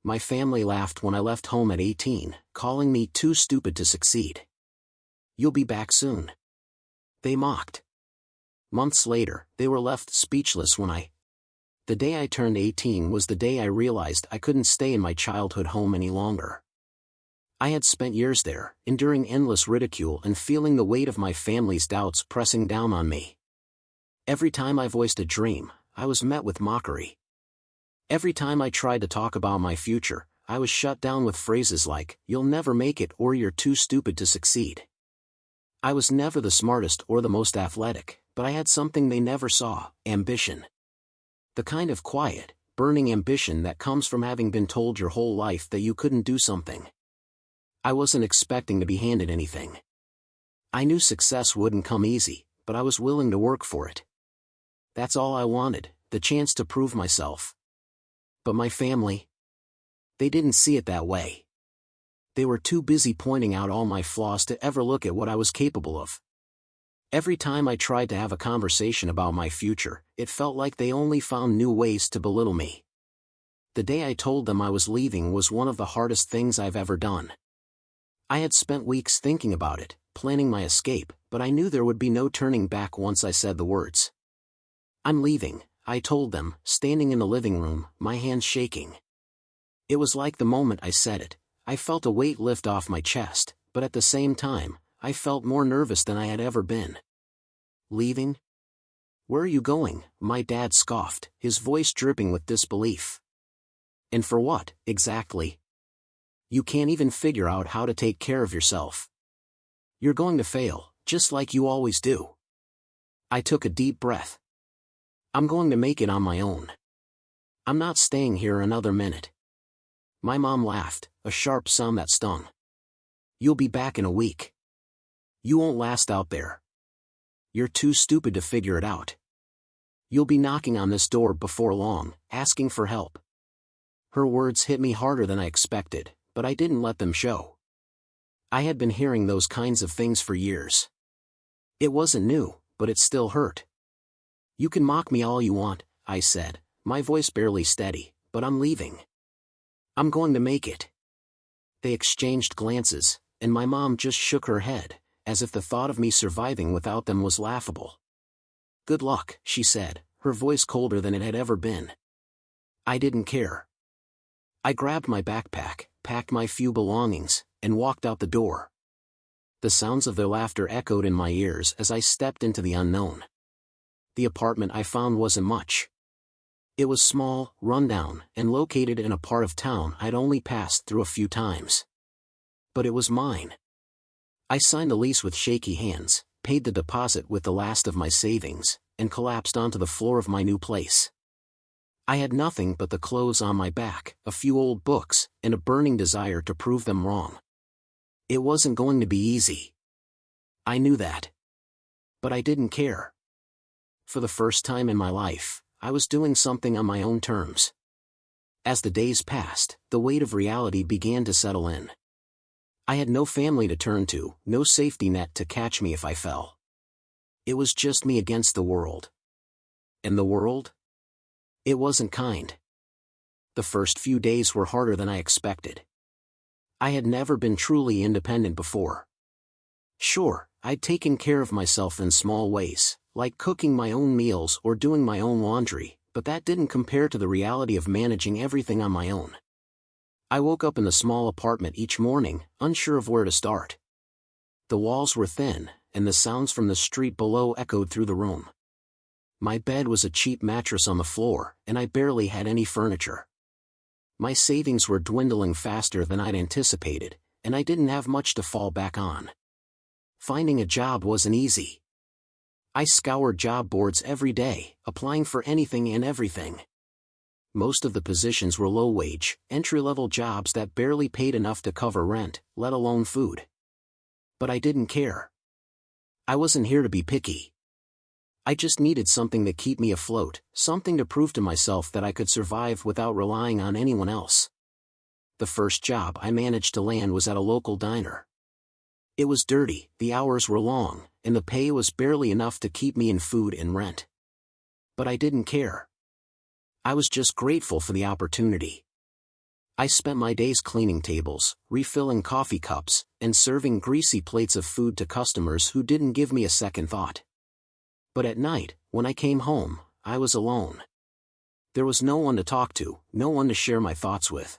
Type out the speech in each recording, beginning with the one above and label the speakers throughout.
Speaker 1: My family laughed when I left home at 18, calling me too stupid to succeed. "You'll be back soon," they mocked. Months later, they were left speechless when The day I turned 18 was the day I realized I couldn't stay in my childhood home any longer. I had spent years there, enduring endless ridicule and feeling the weight of my family's doubts pressing down on me. Every time I voiced a dream, I was met with mockery. Every time I tried to talk about my future, I was shut down with phrases like, "You'll never make it," or "You're too stupid to succeed." I was never the smartest or the most athletic, but I had something they never saw: ambition. The kind of quiet, burning ambition that comes from having been told your whole life that you couldn't do something. I wasn't expecting to be handed anything. I knew success wouldn't come easy, but I was willing to work for it. That's all I wanted, the chance to prove myself. But my family? They didn't see it that way. They were too busy pointing out all my flaws to ever look at what I was capable of. Every time I tried to have a conversation about my future, it felt like they only found new ways to belittle me. The day I told them I was leaving was one of the hardest things I've ever done. I had spent weeks thinking about it, planning my escape, but I knew there would be no turning back once I said the words. "I'm leaving," I told them, standing in the living room, my hands shaking. It was like the moment I said it, I felt a weight lift off my chest, but at the same time, I felt more nervous than I had ever been. "Leaving? Where are you going?" my dad scoffed, his voice dripping with disbelief. "And for what, exactly? You can't even figure out how to take care of yourself. You're going to fail, just like you always do." I took a deep breath. "I'm going to make it on my own. I'm not staying here another minute." My mom laughed, a sharp sound that stung. "You'll be back in a week. You won't last out there. You're too stupid to figure it out. You'll be knocking on this door before long, asking for help." Her words hit me harder than I expected, but I didn't let them show. I had been hearing those kinds of things for years. It wasn't new, but it still hurt. "You can mock me all you want," I said, my voice barely steady, "but I'm leaving. I'm going to make it." They exchanged glances, and my mom just shook her head, as if the thought of me surviving without them was laughable. "Good luck," she said, her voice colder than it had ever been. I didn't care. I grabbed my backpack, packed my few belongings, and walked out the door. The sounds of their laughter echoed in my ears as I stepped into the unknown. The apartment I found wasn't much. It was small, rundown, and located in a part of town I'd only passed through a few times. But it was mine. I signed the lease with shaky hands, paid the deposit with the last of my savings, and collapsed onto the floor of my new place. I had nothing but the clothes on my back, a few old books, and a burning desire to prove them wrong. It wasn't going to be easy. I knew that. But I didn't care. For the first time in my life, I was doing something on my own terms. As the days passed, the weight of reality began to settle in. I had no family to turn to, no safety net to catch me if I fell. It was just me against the world. And the world? It wasn't kind. The first few days were harder than I expected. I had never been truly independent before. Sure, I'd taken care of myself in small ways, like cooking my own meals or doing my own laundry, but that didn't compare to the reality of managing everything on my own. I woke up in the small apartment each morning, unsure of where to start. The walls were thin, and the sounds from the street below echoed through the room. My bed was a cheap mattress on the floor, and I barely had any furniture. My savings were dwindling faster than I'd anticipated, and I didn't have much to fall back on. Finding a job wasn't easy. I scoured job boards every day, applying for anything and everything. Most of the positions were low-wage, entry-level jobs that barely paid enough to cover rent, let alone food. But I didn't care. I wasn't here to be picky. I just needed something to keep me afloat, something to prove to myself that I could survive without relying on anyone else. The first job I managed to land was at a local diner. It was dirty, the hours were long, and the pay was barely enough to keep me in food and rent. But I didn't care. I was just grateful for the opportunity. I spent my days cleaning tables, refilling coffee cups, and serving greasy plates of food to customers who didn't give me a second thought. But at night, when I came home, I was alone. There was no one to talk to, no one to share my thoughts with.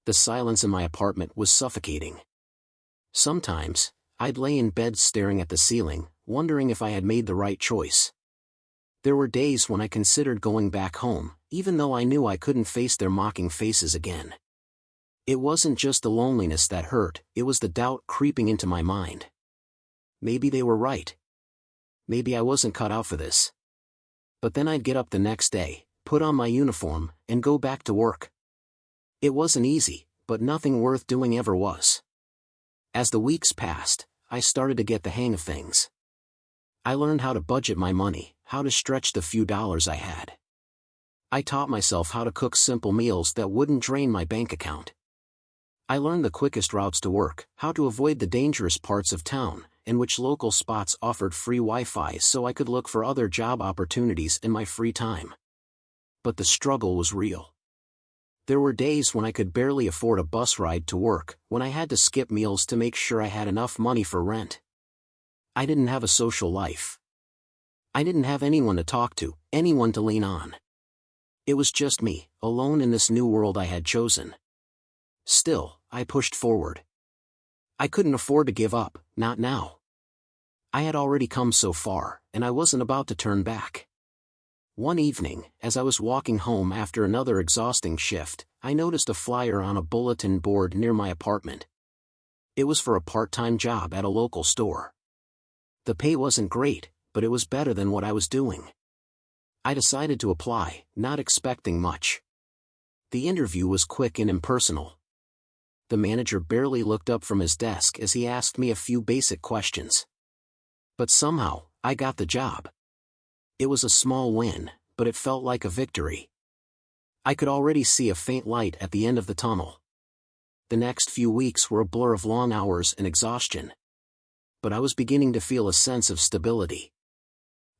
Speaker 1: The silence in my apartment was suffocating. Sometimes, I'd lay in bed staring at the ceiling, wondering if I had made the right choice. There were days when I considered going back home, even though I knew I couldn't face their mocking faces again. It wasn't just the loneliness that hurt, it was the doubt creeping into my mind. Maybe they were right. Maybe I wasn't cut out for this. But then I'd get up the next day, put on my uniform, and go back to work. It wasn't easy, but nothing worth doing ever was. As the weeks passed, I started to get the hang of things. I learned how to budget my money, how to stretch the few dollars I had. I taught myself how to cook simple meals that wouldn't drain my bank account. I learned the quickest routes to work, how to avoid the dangerous parts of town, and which local spots offered free Wi-Fi so I could look for other job opportunities in my free time. But the struggle was real. There were days when I could barely afford a bus ride to work, when I had to skip meals to make sure I had enough money for rent. I didn't have a social life. I didn't have anyone to talk to, anyone to lean on. It was just me, alone in this new world I had chosen. Still, I pushed forward. I couldn't afford to give up, not now. I had already come so far, and I wasn't about to turn back. One evening, as I was walking home after another exhausting shift, I noticed a flyer on a bulletin board near my apartment. It was for a part-time job at a local store. The pay wasn't great, but it was better than what I was doing. I decided to apply, not expecting much. The interview was quick and impersonal. The manager barely looked up from his desk as he asked me a few basic questions. But somehow, I got the job. It was a small win, but it felt like a victory. I could already see a faint light at the end of the tunnel. The next few weeks were a blur of long hours and exhaustion. But I was beginning to feel a sense of stability.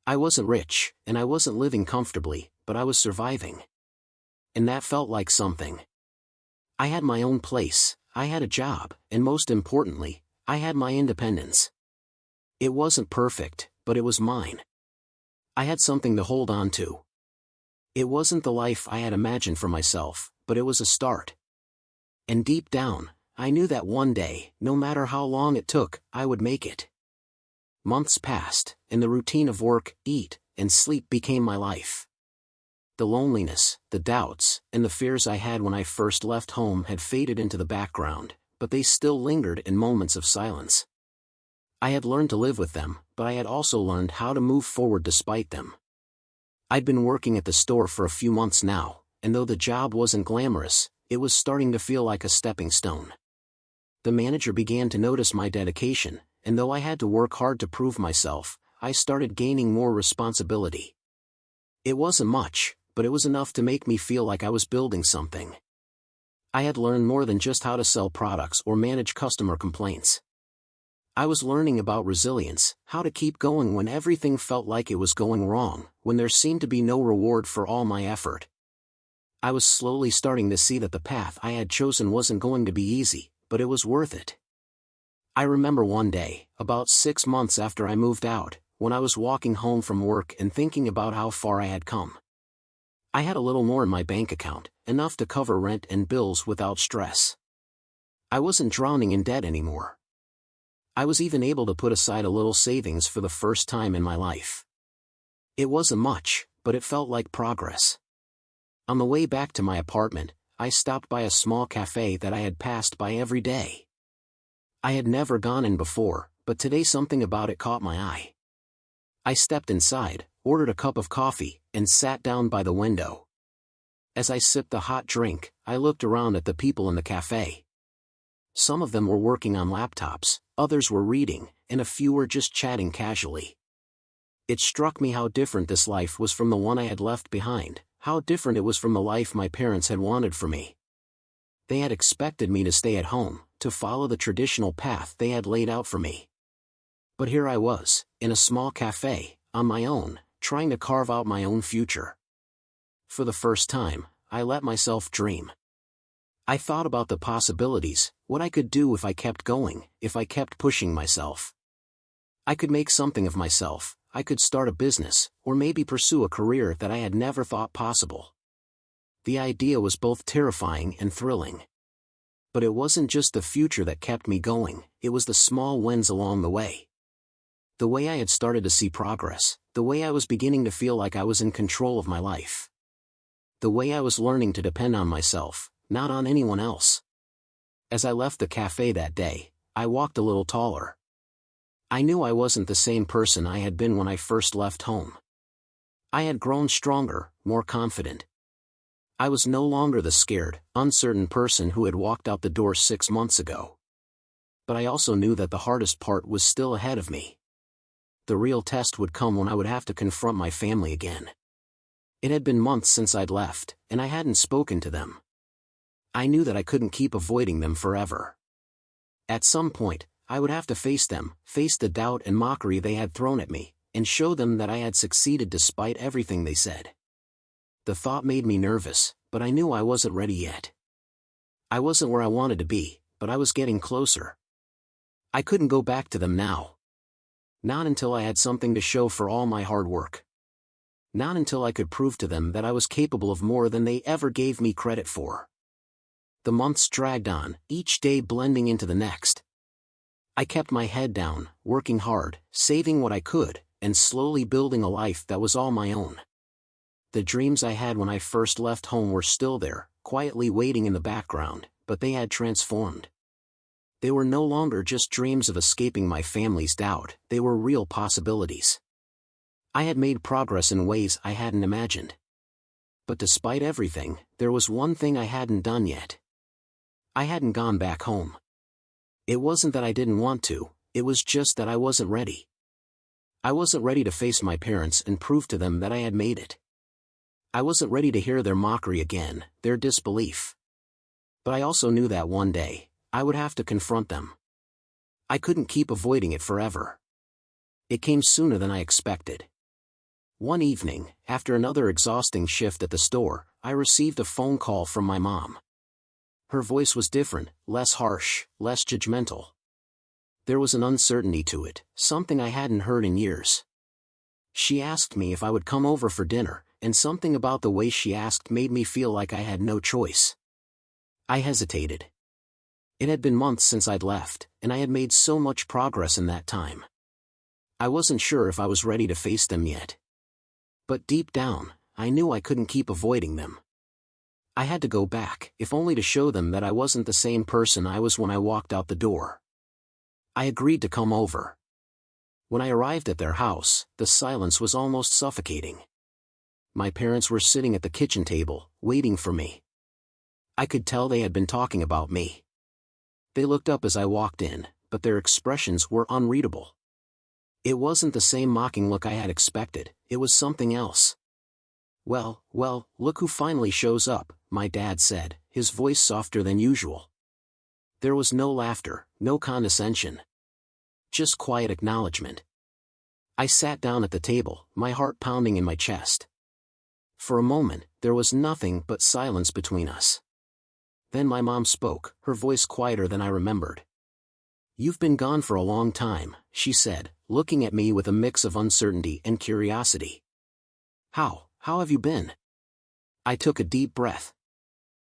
Speaker 1: I wasn't rich, and I wasn't living comfortably, but I was surviving. And that felt like something. I had my own place, I had a job, and most importantly, I had my independence. It wasn't perfect, but it was mine. I had something to hold on to. It wasn't the life I had imagined for myself, but it was a start. And deep down, I knew that one day, no matter how long it took, I would make it. Months passed, and the routine of work, eat, and sleep became my life. The loneliness, the doubts, and the fears I had when I first left home had faded into the background, but they still lingered in moments of silence. I had learned to live with them, but I had also learned how to move forward despite them. I'd been working at the store for a few months now, and though the job wasn't glamorous, it was starting to feel like a stepping stone. The manager began to notice my dedication, and though I had to work hard to prove myself, I started gaining more responsibility. It wasn't much, but it was enough to make me feel like I was building something. I had learned more than just how to sell products or manage customer complaints. I was learning about resilience, how to keep going when everything felt like it was going wrong, when there seemed to be no reward for all my effort. I was slowly starting to see that the path I had chosen wasn't going to be easy, but it was worth it. I remember one day, about 6 months after I moved out, when I was walking home from work and thinking about how far I had come. I had a little more in my bank account, enough to cover rent and bills without stress. I wasn't drowning in debt anymore. I was even able to put aside a little savings for the first time in my life. It wasn't much, but it felt like progress. On the way back to my apartment, I stopped by a small cafe that I had passed by every day. I had never gone in before, but today something about it caught my eye. I stepped inside, ordered a cup of coffee, and sat down by the window. As I sipped the hot drink, I looked around at the people in the cafe. Some of them were working on laptops, others were reading, and a few were just chatting casually. It struck me how different this life was from the one I had left behind, how different it was from the life my parents had wanted for me. They had expected me to stay at home, to follow the traditional path they had laid out for me. But here I was, in a small cafe, on my own, trying to carve out my own future. For the first time, I let myself dream. I thought about the possibilities, what I could do if I kept going, if I kept pushing myself. I could make something of myself, I could start a business, or maybe pursue a career that I had never thought possible. The idea was both terrifying and thrilling. But it wasn't just the future that kept me going, it was the small wins along the way. The way I had started to see progress, the way I was beginning to feel like I was in control of my life. The way I was learning to depend on myself, not on anyone else. As I left the cafe that day, I walked a little taller. I knew I wasn't the same person I had been when I first left home. I had grown stronger, more confident. I was no longer the scared, uncertain person who had walked out the door 6 months ago. But I also knew that the hardest part was still ahead of me. The real test would come when I would have to confront my family again. It had been months since I'd left, and I hadn't spoken to them. I knew that I couldn't keep avoiding them forever. At some point, I would have to face them, face the doubt and mockery they had thrown at me, and show them that I had succeeded despite everything they said. The thought made me nervous, but I knew I wasn't ready yet. I wasn't where I wanted to be, but I was getting closer. I couldn't go back to them now. Not until I had something to show for all my hard work. Not until I could prove to them that I was capable of more than they ever gave me credit for. The months dragged on, each day blending into the next. I kept my head down, working hard, saving what I could, and slowly building a life that was all my own. The dreams I had when I first left home were still there, quietly waiting in the background, but they had transformed. They were no longer just dreams of escaping my family's doubt, they were real possibilities. I had made progress in ways I hadn't imagined. But despite everything, there was one thing I hadn't done yet. I hadn't gone back home. It wasn't that I didn't want to, it was just that I wasn't ready. I wasn't ready to face my parents and prove to them that I had made it. I wasn't ready to hear their mockery again, their disbelief. But I also knew that one day, I would have to confront them. I couldn't keep avoiding it forever. It came sooner than I expected. One evening, after another exhausting shift at the store, I received a phone call from my mom. Her voice was different, less harsh, less judgmental. There was an uncertainty to it, something I hadn't heard in years. She asked me if I would come over for dinner, and something about the way she asked made me feel like I had no choice. I hesitated. It had been months since I'd left, and I had made so much progress in that time. I wasn't sure if I was ready to face them yet. But deep down, I knew I couldn't keep avoiding them. I had to go back, if only to show them that I wasn't the same person I was when I walked out the door. I agreed to come over. When I arrived at their house, the silence was almost suffocating. My parents were sitting at the kitchen table, waiting for me. I could tell they had been talking about me. They looked up as I walked in, but their expressions were unreadable. It wasn't the same mocking look I had expected, it was something else. Well, look who finally shows up," my dad said, his voice softer than usual. There was no laughter, no condescension. Just quiet acknowledgement. I sat down at the table, my heart pounding in my chest. For a moment, there was nothing but silence between us. Then my mom spoke, her voice quieter than I remembered. "You've been gone for a long time," she said, looking at me with a mix of uncertainty and curiosity. How have you been?" I took a deep breath.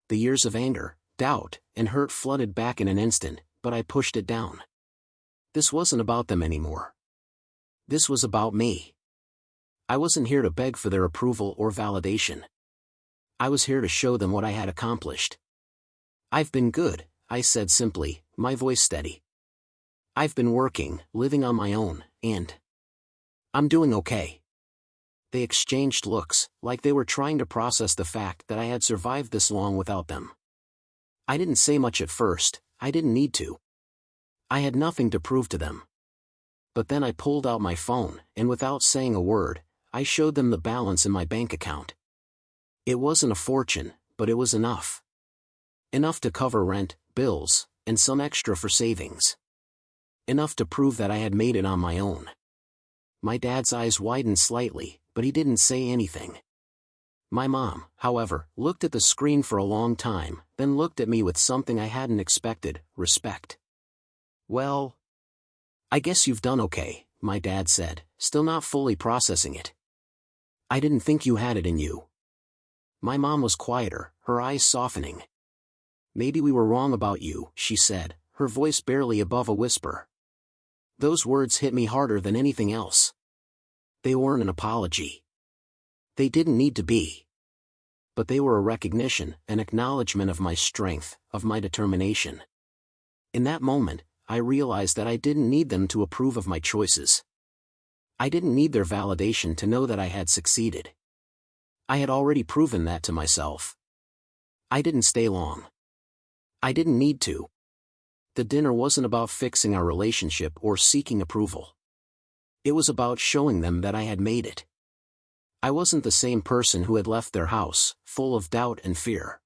Speaker 1: The years of anger, doubt, and hurt flooded back in an instant, but I pushed it down. This wasn't about them anymore. This was about me. I wasn't here to beg for their approval or validation. I was here to show them what I had accomplished. "I've been good," I said simply, my voice steady. "I've been working, living on my own, and I'm doing okay." They exchanged looks, like they were trying to process the fact that I had survived this long without them. I didn't say much at first, I didn't need to. I had nothing to prove to them. But then I pulled out my phone, and without saying a word, I showed them the balance in my bank account. It wasn't a fortune, but it was enough. Enough to cover rent, bills, and some extra for savings. Enough to prove that I had made it on my own. My dad's eyes widened slightly, but he didn't say anything. My mom, however, looked at the screen for a long time, then looked at me with something I hadn't expected: respect. "Well, I guess you've done okay," my dad said, still not fully processing it. "I didn't think you had it in you." My mom was quieter, her eyes softening. "Maybe we were wrong about you," she said, her voice barely above a whisper. Those words hit me harder than anything else. They weren't an apology. They didn't need to be. But they were a recognition, an acknowledgement of my strength, of my determination. In that moment, I realized that I didn't need them to approve of my choices. I didn't need their validation to know that I had succeeded. I had already proven that to myself. I didn't stay long. I didn't need to. The dinner wasn't about fixing our relationship or seeking approval. It was about showing them that I had made it. I wasn't the same person who had left their house, full of doubt and fear.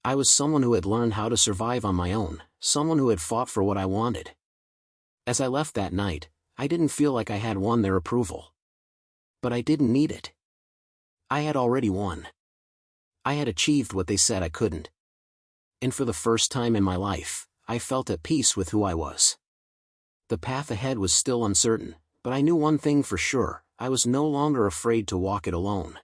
Speaker 1: I was someone who had learned how to survive on my own, someone who had fought for what I wanted. As I left that night, I didn't feel like I had won their approval. But I didn't need it. I had already won. I had achieved what they said I couldn't. And for the first time in my life, I felt at peace with who I was. The path ahead was still uncertain, but I knew one thing for sure: I was no longer afraid to walk it alone.